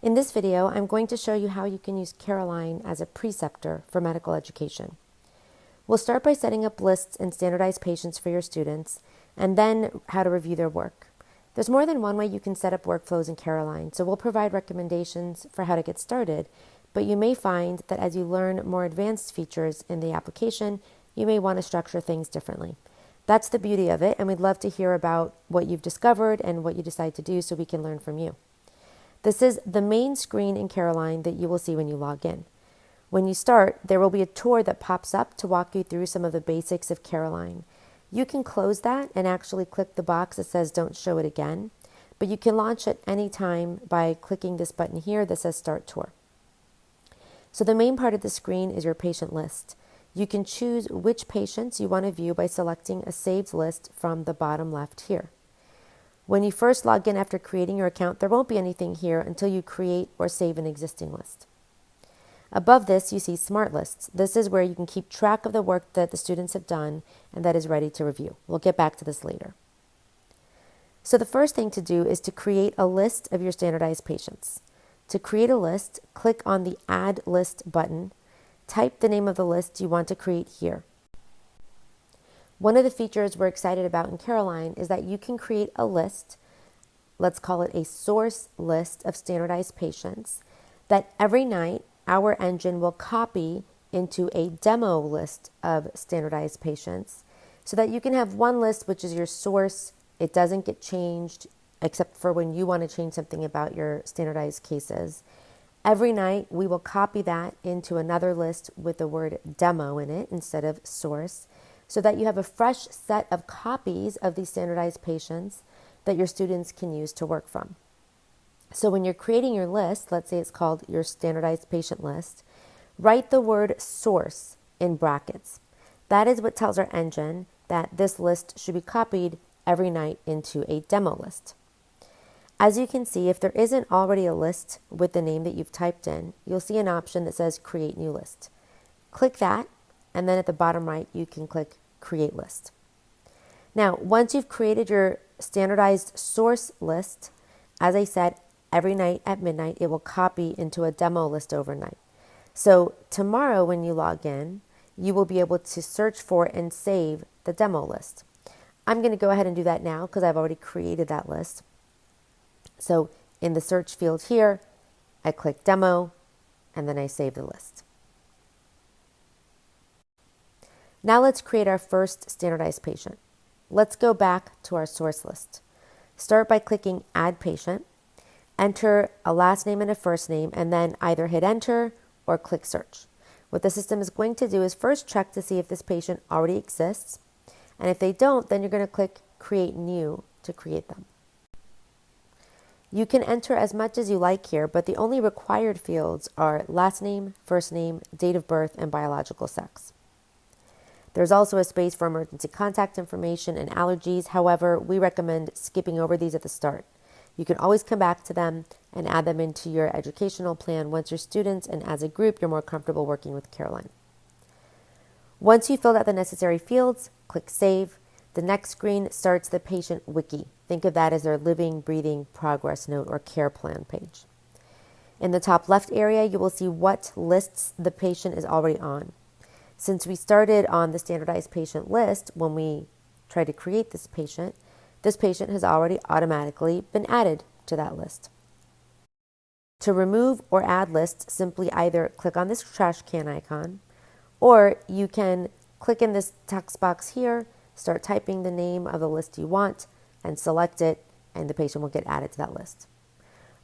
In this video, I'm going to show you how you can use CareAlign as a preceptor for medical education. We'll start by setting up lists and standardized patients for your students, and then how to review their work. There's more than one way you can set up workflows in CareAlign, so we'll provide recommendations for how to get started, but you may find that as you learn more advanced features in the application, you may want to structure things differently. That's the beauty of it, and we'd love to hear about what you've discovered and what you decide to do so we can learn from you. This is the main screen in CareAlign that you will see when you log in. When you start, there will be a tour that pops up to walk you through some of the basics of CareAlign. You can close that and actually click the box that says don't show it again, but you can launch at any time by clicking this button here that says Start Tour. So the main part of the screen is your patient list. You can choose which patients you want to view by selecting a saved list from the bottom left here. When you first log in after creating your account, there won't be anything here until you create or save an existing list. Above this, you see Smart Lists. This is where you can keep track of the work that the students have done and that is ready to review. We'll get back to this later. So the first thing to do is to create a list of your standardized patients. To create a list, click on the Add List button. Type the name of the list you want to create here. One of the features we're excited about in CareAlign is that you can create a list, let's call it a source list of standardized patients, that every night our engine will copy into a demo list of standardized patients so that you can have one list which is your source. It doesn't get changed except for when you want to change something about your standardized cases. Every night we will copy that into another list with the word demo in it instead of source, so that you have a fresh set of copies of these standardized patients that your students can use to work from. So when you're creating your list, let's say it's called your standardized patient list, write the word source in brackets. That is what tells our engine that this list should be copied every night into a demo list. As you can see, if there isn't already a list with the name that you've typed in, you'll see an option that says Create New List. Click that, and then at the bottom right, you can click Create List. Now, once you've created your standardized source list, as I said, every night at midnight, it will copy into a demo list overnight. So tomorrow when you log in, you will be able to search for and save the demo list. I'm going to go ahead and do that now because I've already created that list. So in the search field here, I click Demo, and then I save the list. Now let's create our first standardized patient. Let's go back to our source list. Start by clicking Add Patient, enter a last name and a first name, and then either hit Enter or click Search. What the system is going to do is first check to see if this patient already exists, and if they don't, then you're going to click Create New to create them. You can enter as much as you like here, but the only required fields are last name, first name, date of birth, and biological sex. There's also a space for emergency contact information and allergies. However, we recommend skipping over these at the start. You can always come back to them and add them into your educational plan once your students and as a group you're more comfortable working with CareAlign. Once you've filled out the necessary fields, click Save. The next screen starts the patient wiki. Think of that as their living, breathing progress note or care plan page. In the top left area, you will see what lists the patient is already on. Since we started on the standardized patient list when we tried to create this patient has already automatically been added to that list. To remove or add lists, simply either click on this trash can icon, or you can click in this text box here, start typing the name of the list you want, and select it, and the patient will get added to that list.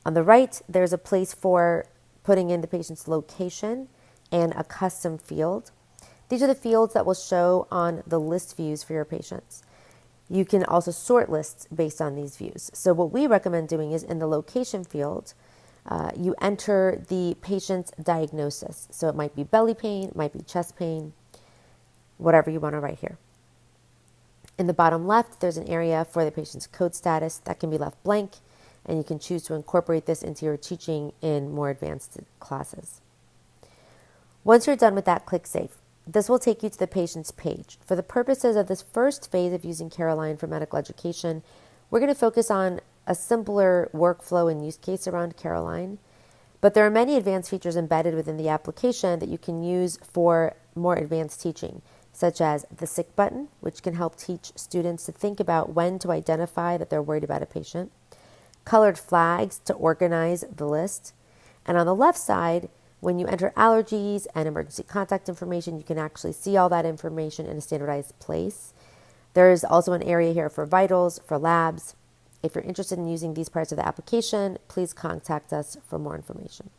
On the right, there's a place for putting in the patient's location and a custom field. These are the fields that will show on the list views for your patients. You can also sort lists based on these views. So what we recommend doing is in the location field, you enter the patient's diagnosis. So it might be belly pain, it might be chest pain, whatever you want to write here. In the bottom left, there's an area for the patient's code status that can be left blank, and you can choose to incorporate this into your teaching in more advanced classes. Once you're done with that, click Save. This will take you to the patient's page. For the purposes of this first phase of using CareAlign for medical education, we're going to focus on a simpler workflow and use case around CareAlign. But there are many advanced features embedded within the application that you can use for more advanced teaching, such as the sick button, which can help teach students to think about when to identify that they're worried about a patient, colored flags to organize the list, and on the left side, when you enter allergies and emergency contact information, you can actually see all that information in a standardized place. There is also an area here for vitals, for labs. If you're interested in using these parts of the application, please contact us for more information.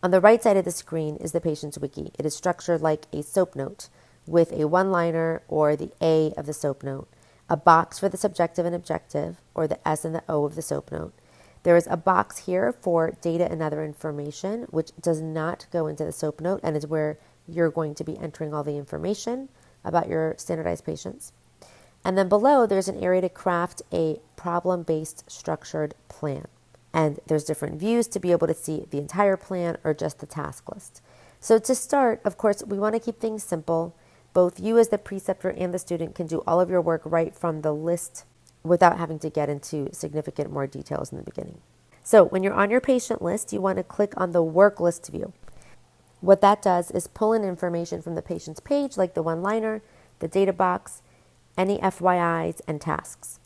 On the right side of the screen is the patient's wiki. It is structured like a SOAP note with a one-liner or the A of the SOAP note, a box for the subjective and objective, or the S and the O of the SOAP note. There is a box here for data and other information, which does not go into the SOAP note and is where you're going to be entering all the information about your standardized patients. And then below, there's an area to craft a problem-based structured plan. And there's different views to be able to see the entire plan or just the task list. So to start, of course, we want to keep things simple. Both you as the preceptor and the student can do all of your work right from the list without having to get into significant more details in the beginning. So when you're on your patient list, you want to click on the work list view. What that does is pull in information from the patient's page, like the one-liner, the data box, any FYIs, and tasks.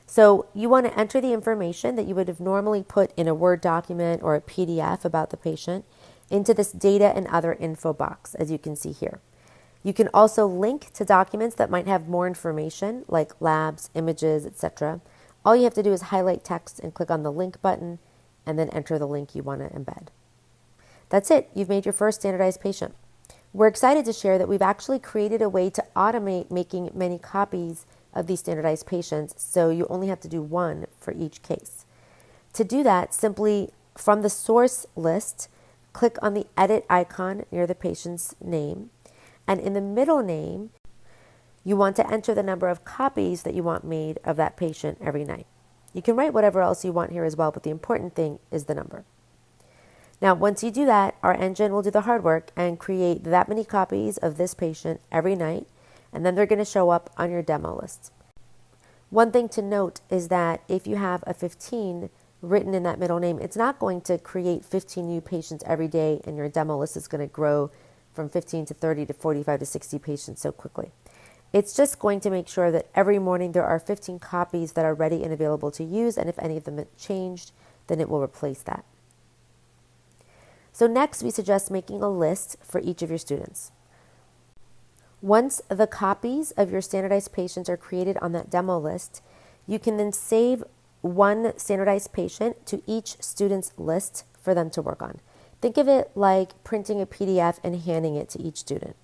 So you want to enter the information that you would have normally put in a Word document or a PDF about the patient into this data and other info box, as you can see here. You can also link to documents that might have more information, like labs, images, etc. All you have to do is highlight text and click on the link button, and then enter the link you want to embed. That's it. You've made your first standardized patient. We're excited to share that we've actually created a way to automate making many copies of these standardized patients, so you only have to do one for each case. To do that, simply from the source list, click on the edit icon near the patient's name, and in the middle name, you want to enter the number of copies that you want made of that patient every night. You can write whatever else you want here as well, but the important thing is the number. Now, once you do that, our engine will do the hard work and create that many copies of this patient every night, and then they're going to show up on your demo list. One thing to note is that if you have a 15 written in that middle name, it's not going to create 15 new patients every day, and your demo list is going to grow from 15 to 30 to 45 to 60 patients so quickly. It's just going to make sure that every morning there are 15 copies that are ready and available to use, and if any of them have changed, then it will replace that. So next, we suggest making a list for each of your students. Once the copies of your standardized patients are created on that demo list, you can then save one standardized patient to each student's list for them to work on. Think of it like printing a PDF and handing it to each student.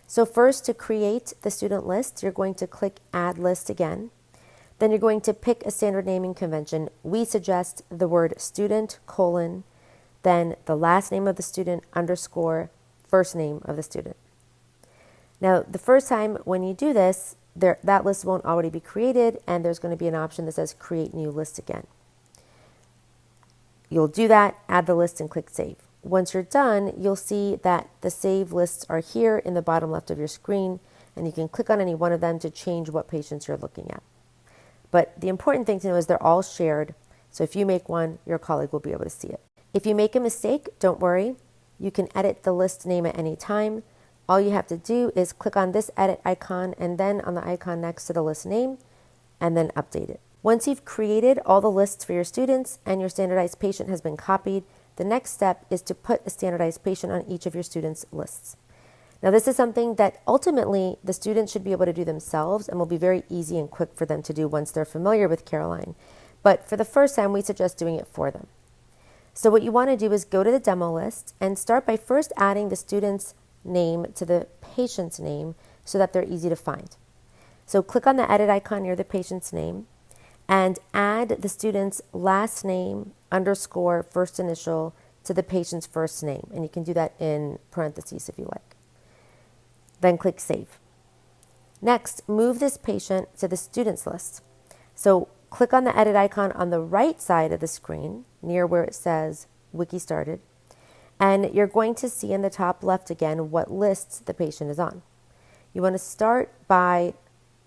So first, to create the student list, you're going to click Add List again. Then you're going to pick a standard naming convention. We suggest the word student, then the last name of the student, _ first name of the student. Now, the first time when you do this, that list won't already be created, and there's going to be an option that says Create New List again. You'll do that, add the list, and click Save. Once you're done, you'll see that the save lists are here in the bottom left of your screen, and you can click on any one of them to change what patients you're looking at. But the important thing to know is they're all shared, so if you make one, your colleague will be able to see it. If you make a mistake, don't worry. You can edit the list name at any time. All you have to do is click on this edit icon and then on the icon next to the list name, and then update it. Once you've created all the lists for your students and your standardized patient has been copied, the next step is to put a standardized patient on each of your students' lists. Now, this is something that ultimately the students should be able to do themselves and will be very easy and quick for them to do once they're familiar with CareAlign. But for the first time, we suggest doing it for them. So what you want to do is go to the demo list and start by first adding the student's name to the patient's name so that they're easy to find. So click on the edit icon near the patient's name and add the student's last name _ first initial to the patient's first name. And you can do that in parentheses if you like. Then click Save. Next, move this patient to the students list. So click on the edit icon on the right side of the screen near where it says Wiki Started. And you're going to see in the top left again what lists the patient is on. You want to start by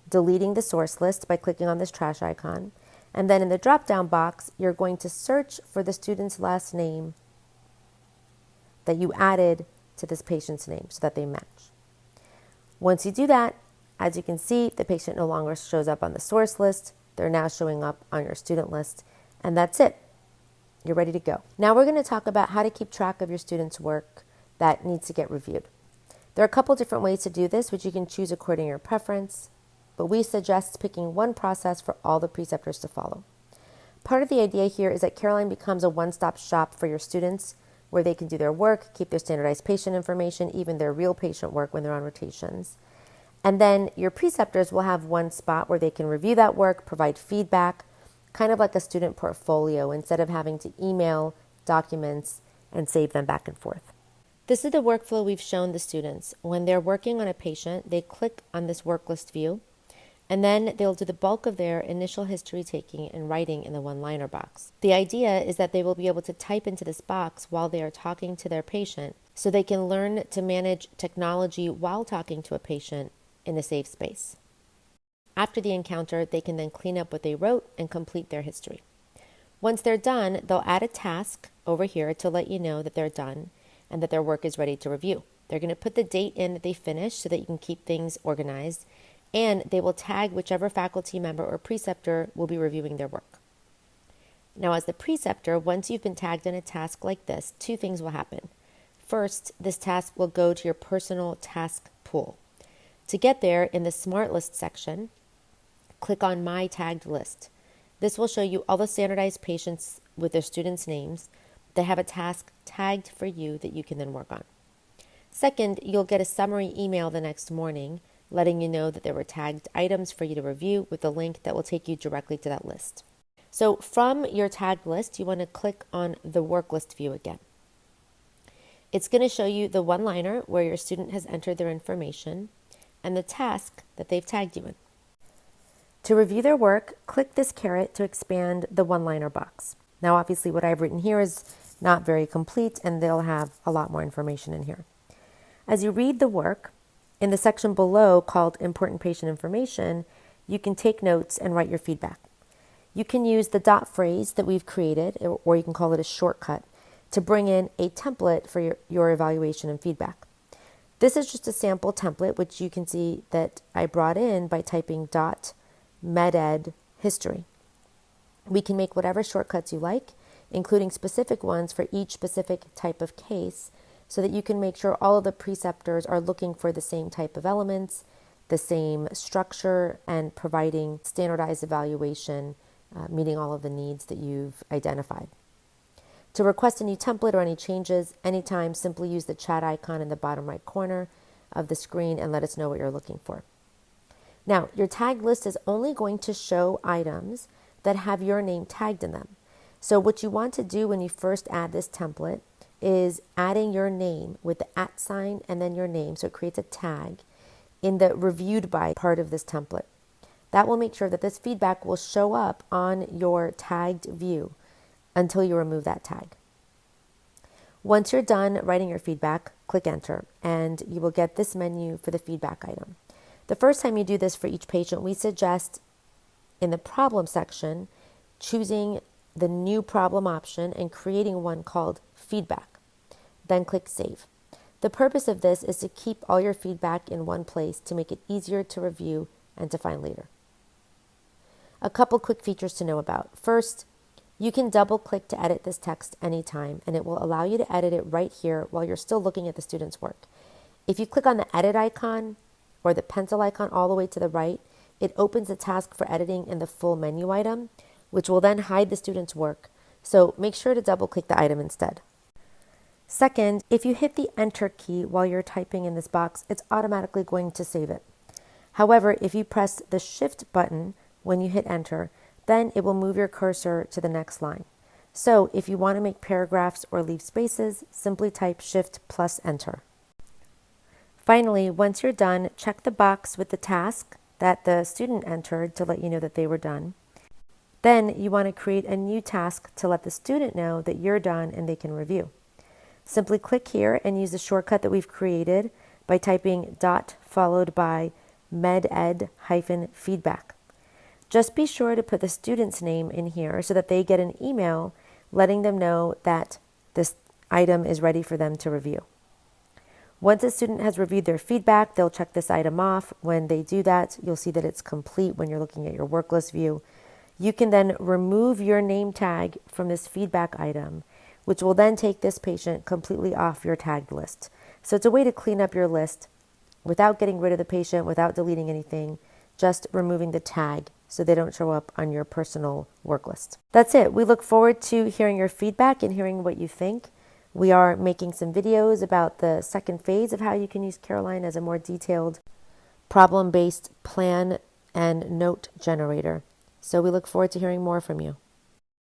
deleting the source list by clicking on this trash icon. And then in the drop-down box, you're going to search for the student's last name that you added to this patient's name so that they match. Once you do that, as you can see, the patient no longer shows up on the source list. They're now showing up on your student list, and that's it. You're ready to go. Now we're going to talk about how to keep track of your students' work that needs to get reviewed. There are a couple different ways to do this, which you can choose according to your preference, but we suggest picking one process for all the preceptors to follow. Part of the idea here is that CareAlign becomes a one-stop shop for your students where they can do their work, keep their standardized patient information, even their real patient work when they're on rotations. And then your preceptors will have one spot where they can review that work, provide feedback, kind of like a student portfolio instead of having to email documents and save them back and forth. This is the workflow we've shown the students. When they're working on a patient, they click on this work list view, and then they'll do the bulk of their initial history taking and writing in the one-liner box. The idea is that they will be able to type into this box while they are talking to their patient so they can learn to manage technology while talking to a patient in a safe space. After the encounter, they can then clean up what they wrote and complete their history. Once they're done, they'll add a task over here to let you know that they're done and that their work is ready to review. They're going to put the date in that they finished so that you can keep things organized, and they will tag whichever faculty member or preceptor will be reviewing their work. Now, as the preceptor, once you've been tagged in a task like this, two things will happen. First, this task will go to your personal task pool. To get there, in the Smart List section, click on My Tagged List. This will show you all the standardized patients with their students' names that have a task tagged for you that you can then work on. Second, you'll get a summary email the next morning letting you know that there were tagged items for you to review with a link that will take you directly to that list. So from your tagged list, you want to click on the work list view again. It's going to show you the one-liner where your student has entered their information and the task that they've tagged you in. To review their work, click this caret to expand the one-liner box. Now, obviously, what I've written here is not very complete, and they'll have a lot more information in here. As you read the work, in the section below called Important Patient Information, you can take notes and write your feedback. You can use the dot phrase that we've created, or you can call it a shortcut, to bring in a template for your evaluation and feedback. This is just a sample template, which you can see that I brought in by typing .meded history. We can make whatever shortcuts you like, including specific ones for each specific type of case, so that you can make sure all of the preceptors are looking for the same type of elements, the same structure, and providing standardized evaluation, meeting all of the needs that you've identified. To request a new template or any changes, anytime, simply use the chat icon in the bottom right corner of the screen and let us know what you're looking for. Now, your tag list is only going to show items that have your name tagged in them. So what you want to do when you first add this template is adding your name with the @ sign and then your name, so it creates a tag in the reviewed by part of this template. That will make sure that this feedback will show up on your tagged view until you remove that tag. Once you're done writing your feedback, click enter, and you will get this menu for the feedback item. The first time you do this for each patient, we suggest in the problem section choosing the new problem option and creating one called feedback. Then click save. The purpose of this is to keep all your feedback in one place to make it easier to review and to find later. A couple quick features to know about. First, you can double click to edit this text anytime, and it will allow you to edit it right here while you're still looking at the student's work. If you click on the edit icon or the pencil icon all the way to the right, it opens the task for editing in the full menu item, which will then hide the student's work. So make sure to double click the item instead. Second, if you hit the enter key while you're typing in this box, it's automatically going to save it. However, if you press the shift button when you hit enter, then it will move your cursor to the next line. So if you want to make paragraphs or leave spaces, simply type shift plus enter. Finally, once you're done, check the box with the task that the student entered to let you know that they were done. Then you want to create a new task to let the student know that you're done and they can review. Simply click here and use the shortcut that we've created by typing dot followed by med-ed-feedback. Just be sure to put the student's name in here so that they get an email letting them know that this item is ready for them to review. Once a student has reviewed their feedback, they'll check this item off. When they do that, you'll see that it's complete when you're looking at your work list view. You can then remove your name tag from this feedback item, which will then take this patient completely off your tagged list. So it's a way to clean up your list without getting rid of the patient, without deleting anything, just removing the tag so they don't show up on your personal work list. That's it. We look forward to hearing your feedback and hearing what you think. We are making some videos about the second phase of how you can use CareAlign as a more detailed problem-based plan and note generator. So we look forward to hearing more from you.